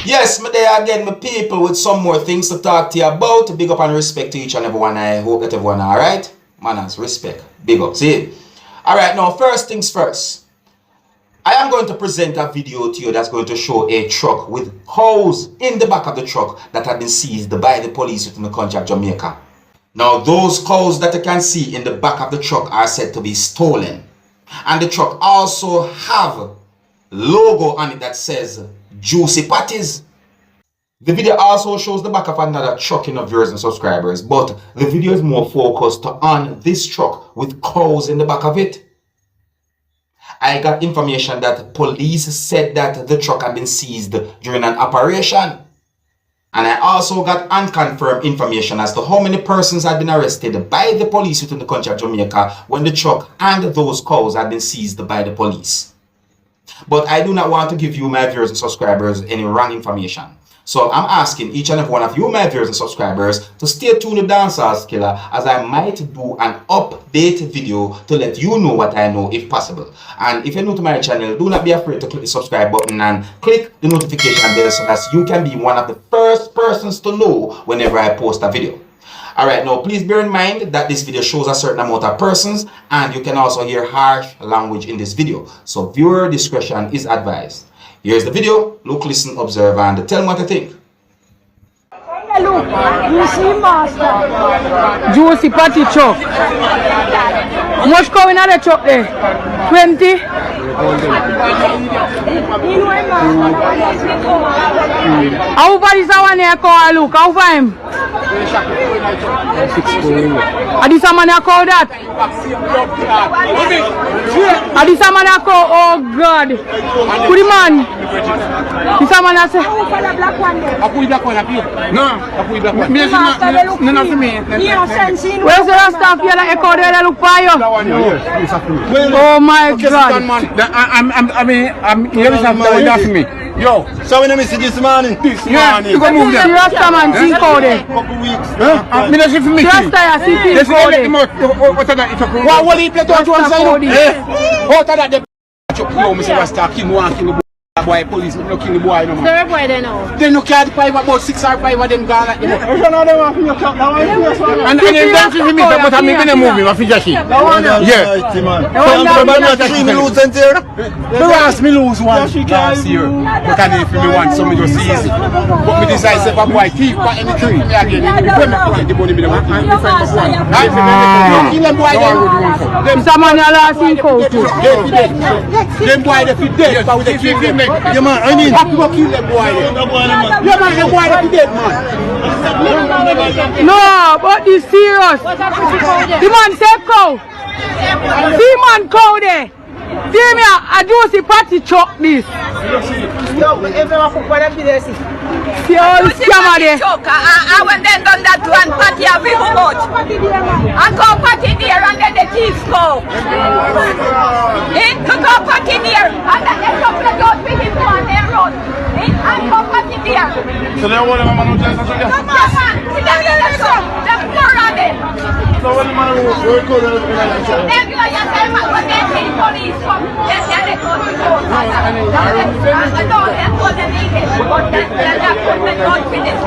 Yes, me there again, my people, with some more things to talk to you about. Big up and respect to each and everyone. I hope that everyone are alright. Manners, respect. Big up. See? Alright, now first things first. I am going to present a video to you that's going to show a truck with cows in the back of the truck that have been seized by the police within the country of Jamaica. Now those cows that you can see in the back of the truck are said to be stolen. And the truck also have logo on it that says juici patties. The video also shows the back of another truck in viewers and subscribers, but the video is more focused on this truck with cows in the back of it. I got information that police said that the truck had been seized during an operation. And I also got unconfirmed information as to how many persons had been arrested by the police within the country of Jamaica when the truck and those cows had been seized by the police. But I do not want to give you, my viewers and subscribers, any wrong information. So I'm asking each and every one of you, my viewers and subscribers, to stay tuned to Dancehall Skilla, as I might do an update video to let you know what I know if possible. And if you're new to my channel, do not be afraid to click the subscribe button and click the notification bell so that you can be one of the first persons to know whenever I post a video. Alright, now please bear in mind that this video shows a certain amount of persons and you can also hear harsh language in this video. So viewer discretion is advised. Here's the video. Look, listen, observe, and tell me what you think. Look, you see master. Juicy patty truck. Much going on the truck there? 20? How far is that one here call? Look, how far him? Are this a man that call that? Are this a man that call? Oh God. Who the man? This a man that say? I put the black one up here. No. I put the black one. No, for me. Where's the rest of you that echo there that look for you? Oh my God. I'm here to have me. Yo, so when I miss this morning? You go move there. The rest of man see call there. Couple weeks. Me not see for me. The rest of you see call there. What will he play to one side? What are that? Yo, Mr. Rasta, kill one, kill the boy, police, no kill the boy no man. Boy they know. They no carry five, about 6 or 5 of them gone like them. And them dancing for me, but I'm gonna move him, I feel just yeah. They ask me lose one last year. But I if me want, so me just easy. But me decide say, boy, keep for anything. Me again, when me find the money, me want to find for one. I kill them boy, them someone last in court. them boy they fit dead, but they kill them. Yeah man, I mean, have to go kill them boy. Yeah man, them boy they fit dead man. No, but this serious. The man said cow. The man cow there. See me a juicy patty truck this. See all the scammer there. I went then done that one patty a big much. I go patty there and then the thieves go. To go patty there and then the couple of those big people on their road. And go patty there. so they want to man just so Come on, man. See them in the truck. The floor on them. so when man work out Then you are saying when they see police come, then they go to go. I don't have what they need. But they're not finished.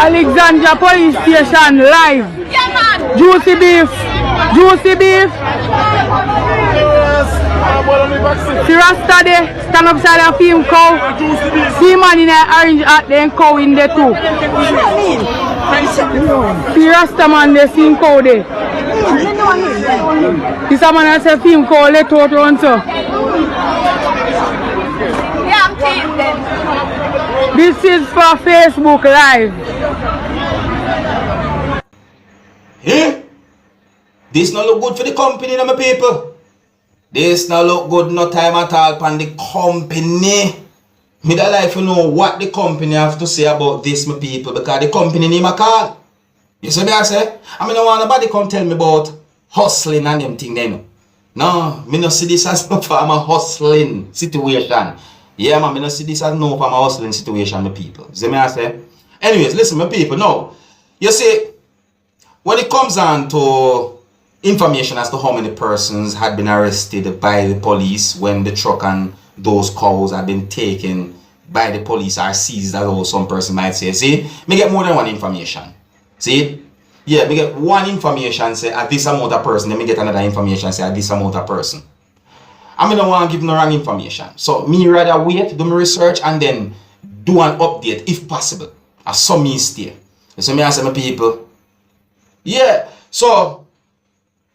Alexandria police station live. Yeah, man. Juicy beef. Juicy beef. See Rasta there, stand upside and film cow. See man in an orange hat then cow in there too. See Rasta man there, see cow there. This a man that say film cow let out run so. Yeah, I'm teasing them. This is for Facebook live. Hey, this not look good for the company, no, my people. This not look good no time at all for the company. Me da like to know what the company have to say about this, my people, because the company name a call. You see me I say? I mean, I want nobody come tell me about hustling and them thing then. No, me no see this as no form of hustling situation. Yeah, man, me no see this as no form of hustling situation, my people. You see me I say? Anyways, listen, my people, now, you see, when it comes on to information as to how many persons had been arrested by the police when the truck and those cows had been taken by the police or seized, as how some person might say. See, me get more than one information. See, yeah, me get one information say at this amount of person, then me get another information say at this amount of person. I mean, don't want to give no wrong information. So me rather wait, do my research, and then do an update if possible. As some me stay. So me ask my people. Yeah, so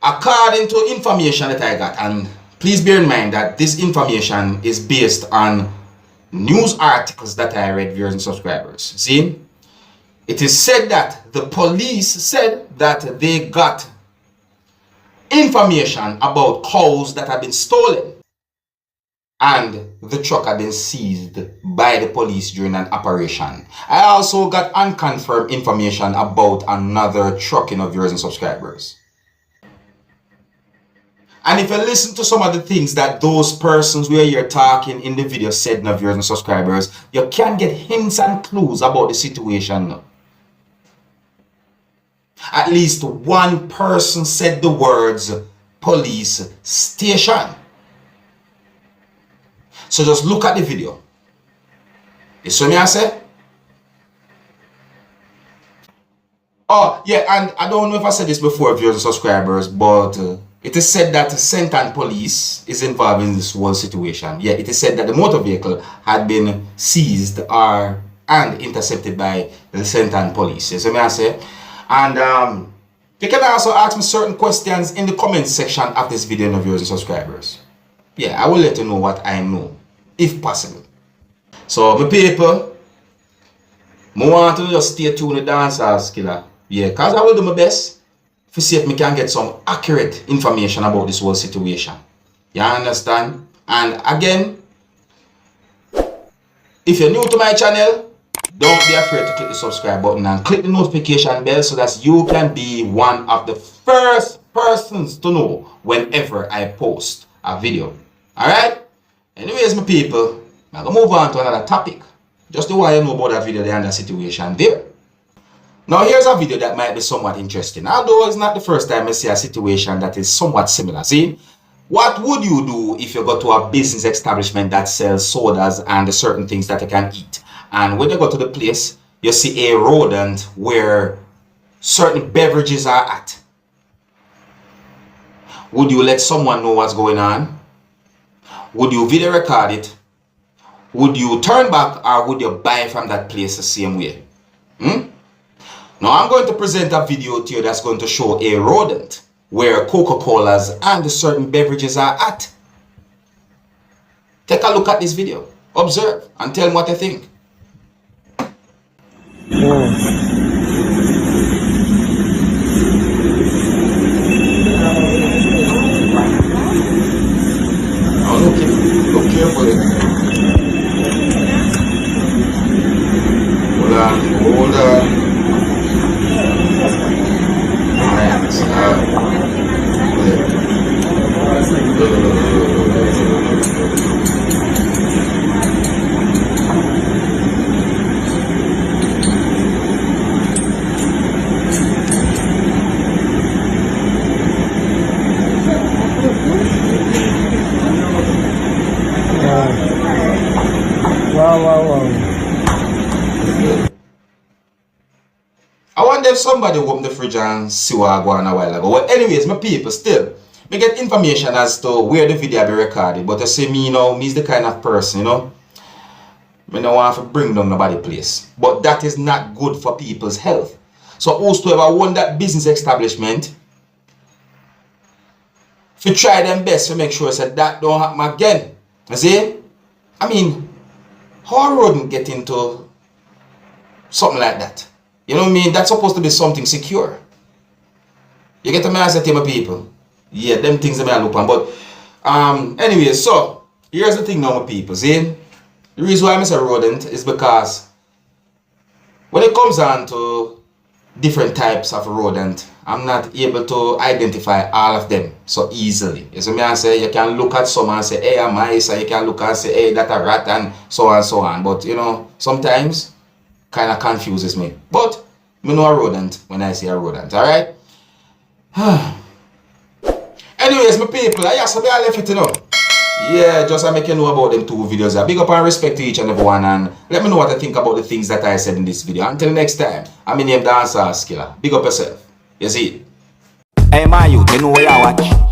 according to information that I got, and please bear in mind that this information is based on news articles that I read, viewers and subscribers. See, it is said that the police said that they got information about cows that have been stolen, and the truck had been seized by the police during an operation. I also got unconfirmed information about another trucking of viewers and subscribers. And if you listen to some of the things that those persons where you're talking in the video said, now viewers and subscribers, you can get hints and clues about the situation. At least one person said the words police station. So just look at the video. You see me I say? Oh yeah, and I don't know if I said this before, viewers and subscribers, but it is said that Sentan police is involved in this whole situation. Yeah, it is said that the motor vehicle had been seized and intercepted by the Sentan police. You see me I say? And you can also ask me certain questions in the comment section of this video, no viewers and subscribers. Yeah, I will let you know what I know, if possible. So, my people, I want to just stay tuned with Dancehall Skilla. Yeah, because I will do my best to see if I can get some accurate information about this whole situation. You understand? And again, if you're new to my channel, don't be afraid to click the subscribe button and click the notification bell so that you can be one of the first persons to know whenever I post a video. Alright? Anyways, my people, I'm going to move on to another topic. Just to want you know about that video there and the situation there. Now, here's a video that might be somewhat interesting. Although it's not the first time I see a situation that is somewhat similar. See, what would you do if you go to a business establishment that sells sodas and certain things that you can eat? And when you go to the place, you see a rodent where certain beverages are at. Would you let someone know what's going on? Would you video record it? Would you turn back, or would you buy from that place the same way? Now I'm going to present a video to you that's going to show a rodent where Coca-Colas and certain beverages are at. Take a look at this video, observe, and tell me what you think. Look carefully. Hold on. I wonder if somebody opened the fridge and see what I go on a while ago. Well, anyways, my people, still, me get information as to where the video be recorded. But you see me, you know, me's the kind of person, you know, me don't want to bring down nobody place. But that is not good for people's health. So whosoever own that business establishment, if you try them best to make sure that don't happen again. You see? I mean, how a rodent get into something like that? You know what I mean? That's supposed to be something secure. You get the message, my people? Yeah, them things that I look on. But anyway, so here's the thing now, my people. See? The reason why I say rodent is because when it comes on to different types of rodent, I'm not able to identify all of them so easily. You see me? I say you can look at some and say, hey, I'm mice, and you can look and say, hey, that's a rat, and so on and so on. But you know, sometimes kind of confuses me. But I know a rodent when I say a rodent, alright? Anyways, my people, I just left it, you know. Yeah, just to make you know about them 2 videos. Big up and respect to each and everyone, and let me know what I think about the things that I said in this video. Until next time, I'm in name Dancehall Skilla. Big up yourself. You see it? Hey, my youth, you know where you watch.